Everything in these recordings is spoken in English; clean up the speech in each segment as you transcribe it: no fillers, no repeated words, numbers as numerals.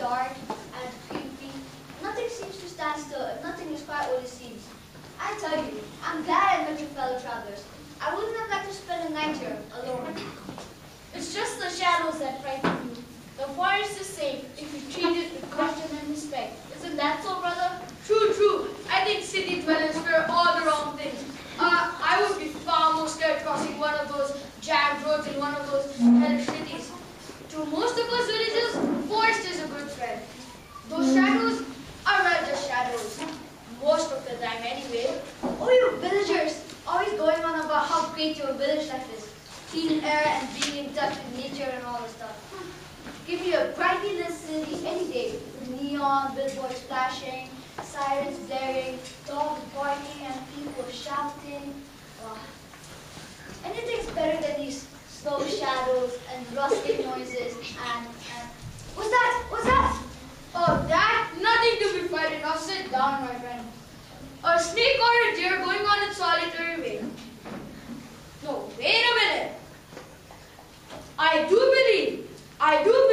dark and creepy. Nothing seems to stand still, and nothing is quite what it seems. I tell you, I'm glad I met you fellow travelers. I wouldn't have liked to spend a night here alone. It's just the shadows that frighten you. The forest is safe if you treat it with caution and respect. Isn't that so, brother? True, true. I think city dwellers fear all the wrong things. I would be far more scared crossing one of those jammed roads in one of those hellish cities. To most of us villagers, forest is a good friend. Those shadows are well just shadows. Most of the time anyway. Oh, you villagers! Always going on about how great your village life is. Clean air and being in touch with nature and all this stuff. Give me a brightly lit city any day. With neon, billboards flashing, sirens blaring, dogs barking and people shouting. Anything's better than these slow shadows and rustling noises and... What's that? What's that? Oh, that? Nothing to be frightened of. Sit down, my friend. A snake or a deer going on its solitary way. No, wait a minute. I do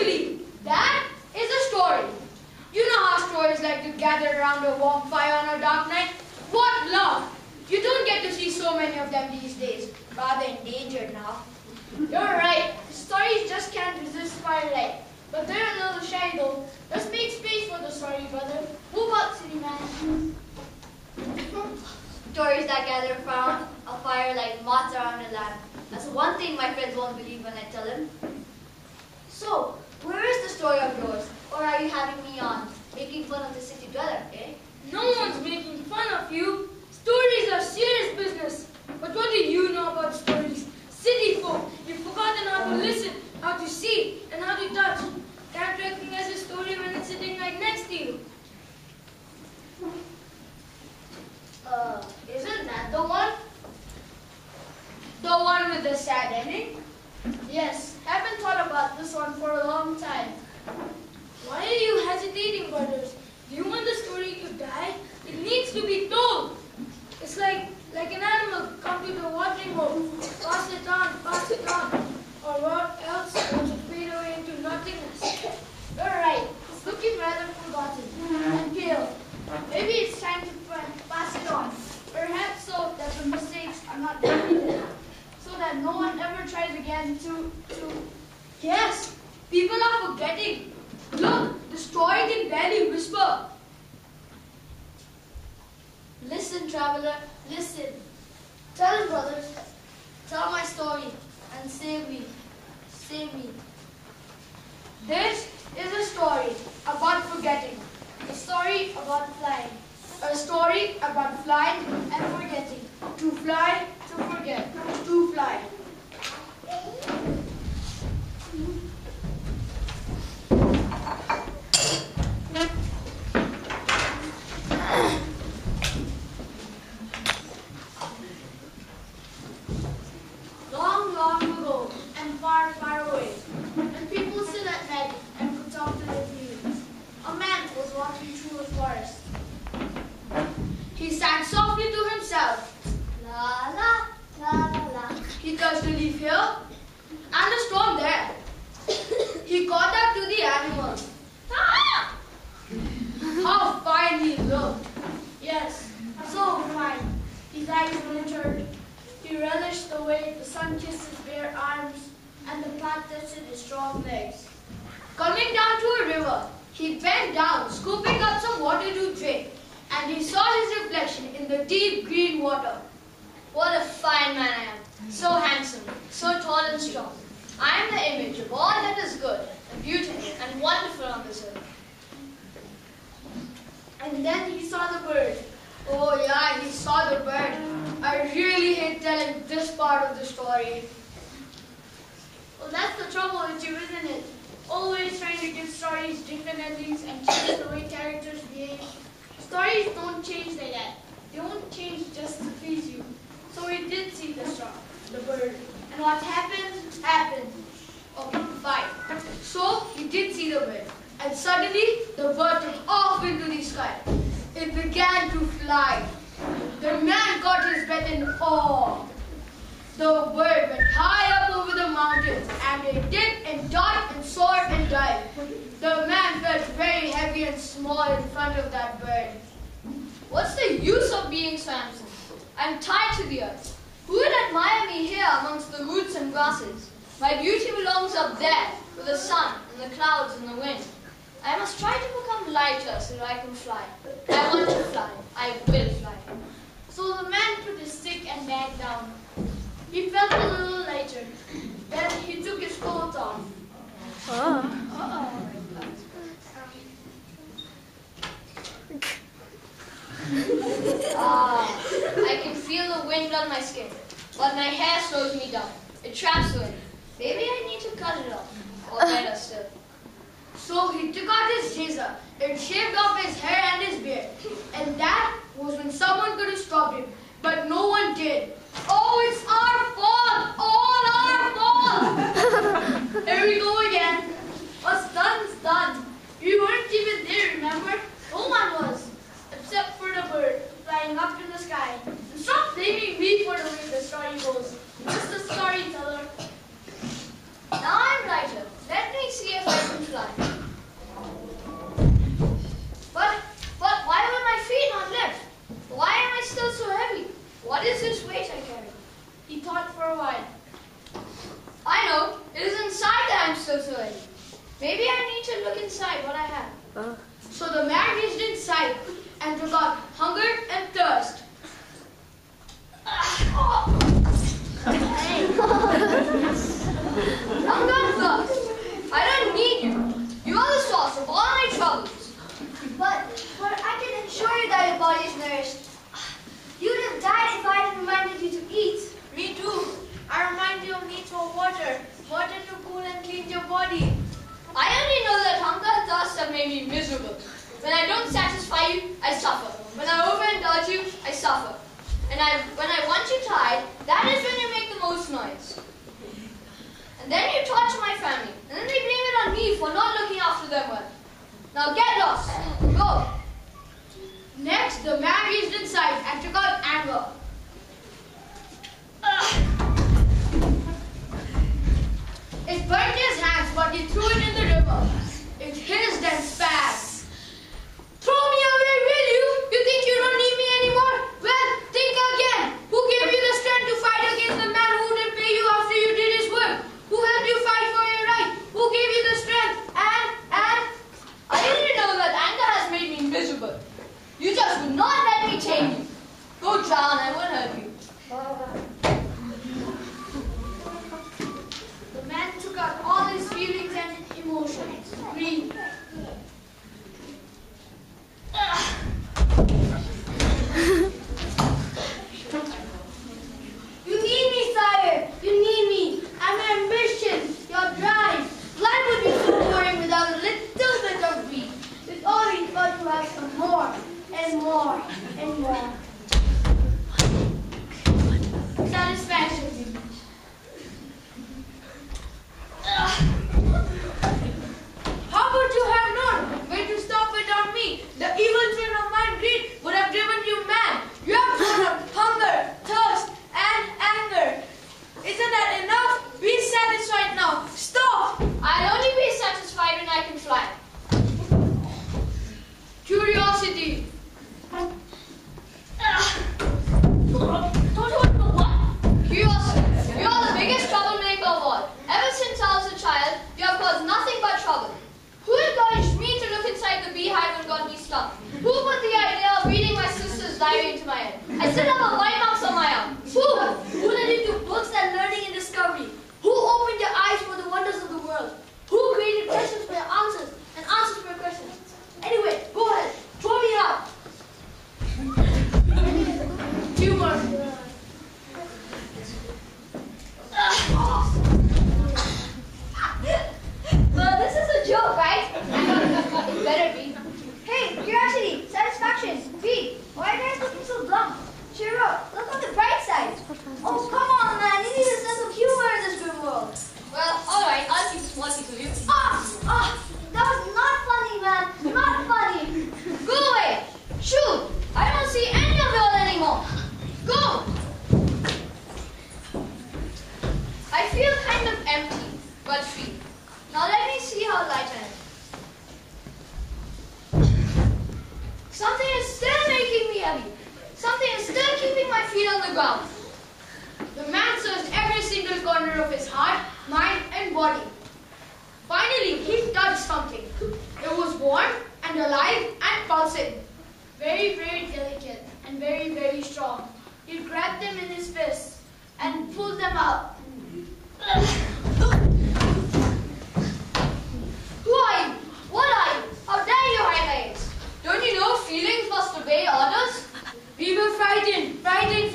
believe that is a story. You know how stories like to gather around a warm fire on a dark night? What love! You don't get to see so many of them these days. Rather endangered now. You're right. Stories just can't resist firelight. But they're a little shy though. Let's make space for the story, brother. Move up, city man. Stories that gather around a fire like moths around a lamp. That's one thing my friends won't believe when I tell them. So, where is the story of yours? Or are you having me on, making fun of the city dweller, eh? No one's making fun of you. Stories are serious business. But what do you know about stories? City folk, you've forgotten how to listen, how to see, and how to touch. Can't recognize a story when it's sitting right next to you. Isn't that the one? The one with the sad ending? Yes, haven't thought about this one for a long time. Why are you hesitating, brothers? Do you want the story to die? It needs to be told. It's like an animal come to the watering hole. Pass it on. Or what else will it fade away into nothingness? You're right. It's looking rather forgotten and pale. Maybe it's time to pass it on. Perhaps so that the mistakes are not repeated. So that no one ever tries again to... Yes, people are forgetting. Look, the story can barely whisper. Listen, traveler, listen. Tell him, brothers. Tell my story and save me. Save me. This is a story about forgetting. A story about flying. A story about flying And forgetting. to fly, To forget. to fly. Long, long ago, and far, far away, when people sit at night and could talk to their feelings, a man was walking through a forest. He sang softly to himself. La la, la la la. He touched a leaf here and a stone there. He caught up to the animal. Ah! How fine he looked. Yes, so fine. His eyes glittered. He relished the way the sun kissed his bare arms and the path tested his strong legs. Coming down to a river, he bent down, scooping up some water to drink, and he saw his reflection in the deep green water. What a fine man I am, so handsome, so tall and strong. I am the image of all that is good, and beautiful, and wonderful on this earth. And then he saw the bird. Oh yeah, he saw the bird. I really hate telling this part of the story. Well, that's the trouble with you, isn't it? Always trying to give stories different endings and change the way characters behave. Stories don't change like that. They won't change just to please you. So he did see the star, the bird. And what happened, happened. Okay, fine. So he did see the bird. And suddenly, the bird took off into the sky. It began to fly. The man caught his breath in awe. The bird went high up over the mountains, and it dipped and darted and soared and dived. The man felt very tiny and small in front of that bird. What's the use of being Samson? I'm tied to the earth. Who will admire me here amongst the roots and grasses? My beauty belongs up there, with the sun and the clouds and the wind. I must try to become lighter so that I can fly. I want to fly. I will fly. So the man put his stick and bag down. He felt a little lighter. Then he took his coat off. I can feel the wind on my skin, but my hair slows me down. It traps the wind. Maybe I need to cut it off, or better still. So he took out his razor and shaved off his hair and his beard. And that was when someone could have stopped him, but no one did. Oh, it's our fault! All our fault! Here we go again. What's done is done. You weren't even there, remember? No one was, except for the bird flying up in the sky. And stop blaming me for the way the story goes. Just the storyteller. Now I'm lighter. Let me see if I can fly. But why will my feet not lift? Why am I still so heavy? What is this weight I carry? He thought for a while. I know. It is inside that I'm still so heavy. Maybe I need to look inside what I have. So the man reached inside and took out hunger and thirst. I'm not thirst. I don't need you. You are the source of all my troubles. But I can assure you that your body is nourished. You'd have died if I hadn't reminded you to eat. Me too. I remind you of needs for water. Water to cool and clean your body. I only know that hunger and thirst have made me miserable. When I don't satisfy you, I suffer. When I overindulge you, I suffer. And when I want you tied, that is when you make the most noise. And then you torture my family, and then they blame it on me for not looking after them well. Now get lost. Go. Next, the man reached inside and took out anger. It burnt his hands, but he threw it in the river. It hissed and spat. Throw me away, will you? You think you don't need me anymore? Well, think again. Who gave you the strength to fight against the man who didn't pay you after you did his work? Who helped you fight for your right? Who gave you the strength? And I didn't know that anger has made me miserable. You just would not let me tame you. Go drown, I won't help you. The man took out all his feelings and emotions. Grief. You need me, sire. You need me. I'm your ambition, your drive. Life would be so boring without a little bit of greed. We've always got to have some more and more and more. Satisfaction. how would you have known when to stop it on me? The evil sin of my greed would have driven you mad. You have thrown up hunger, thirst, and anger. Isn't that enough? Be satisfied now. Stop! I'll only be satisfied when I can fly. Curiosity. Curiosity. You are the biggest troublemaker of all. Ever since I was a child, you have caused nothing but trouble. Who encouraged me to look inside the beehive and got me stung? Who put the idea of reading my sister's diary into my head? I still have a white marks on my arm. Who led you to books and learning and discovery? Who opened your eyes for the wonders of the world? Who created questions for your answers and answers for your questions? Anyway, go ahead. Throw me out. Humor. Well, this is a joke, right? It better be. Hey, curiosity, satisfaction, greed. Why are you guys looking so dumb? Cheer up. keeping my feet on the ground. The man searched every single corner of his heart, mind, and body. Finally, he touched something. It was warm and alive and pulsing. Very, very delicate and very, very strong. He grabbed them in his fists and pulled them out. Who are you? What are you? How dare you hide us? Don't you know feelings must obey orders? We were frightened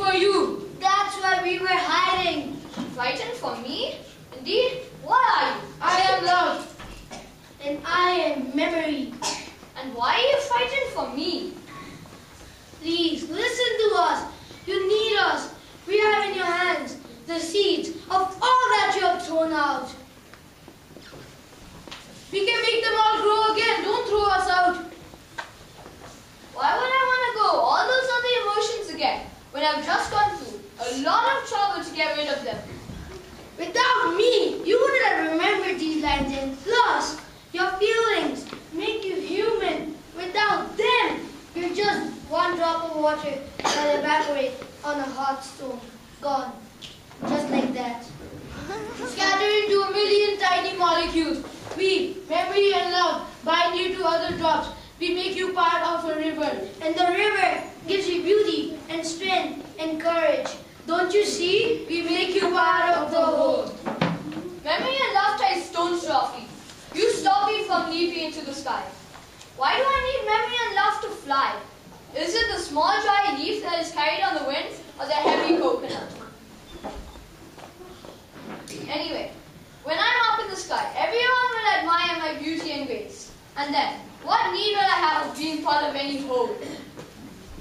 for you. That's why we were hiding. Frightened for me? Indeed? What are you? I am love. And I am memory. And why are you frightened for me? Please, listen to us. You need us. We have in your hands the seeds of all that you have thrown out. We can make them all grow again. Don't throw us out. Why would I want to go all those other emotions again when I've just gone through a lot of trouble to get rid of them? Without me, you wouldn't have remembered these lines. And plus, your feelings make you human. Without them, you're just one drop of water that evaporates on a hot stone. Gone. Just like that. Scattered into a million tiny molecules. We, memory and love, bind you to other drops. We make you part of a river. And the river gives you beauty and strength and courage. Don't you see? We make you part of the whole. Memory and love tie stones to our feet. You stop me from leaping into the sky. Why do I need memory and love to fly? Is it the small dry leaf that is carried on the wind or the heavy coconut? Anyway, when I'm up in the sky, everyone will admire my beauty and grace. And then, what need will I have of being part of any whole?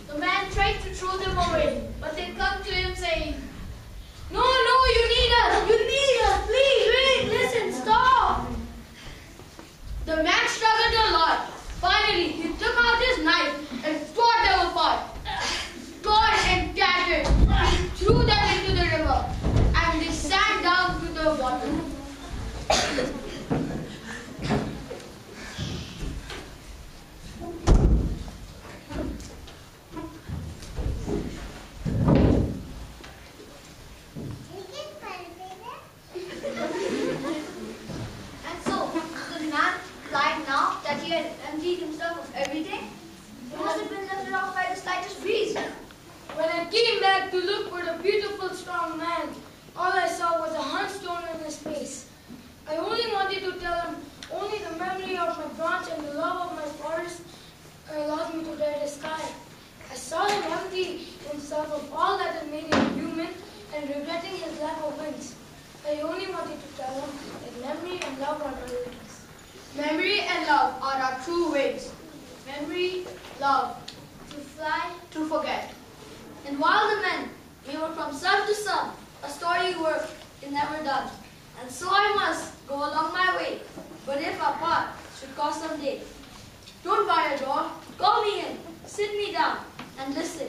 The man tried to throw them away, but they clung to him saying, No, you need us. You need us. Please, wait, listen, stop. The man struggled a lot. Finally, he took out his knife and tore them apart. Torn and tattered, he threw them into the river, and they sank down to the bottom. And so, the man lied now that he had emptied himself of everything? He must have been lifted off by the slightest breeze. When I came back to look for the beautiful, strong man, all I saw was a hunched stone in his face. I only wanted to tell him only the memory of my branch and the love of my forest allowed me to dare the sky. I saw him empty himself of all that had made him human and regretting his lack of wings. I only wanted to tell him that memory and love are my wings. Memory and love are our true ways. Memory, love, To fly, to forget. And while the men, we were from sun to sun, a story work is never done. And so I must go along my way. But if our path should cross someday, don't bar a door, call me in, sit me down, and listen.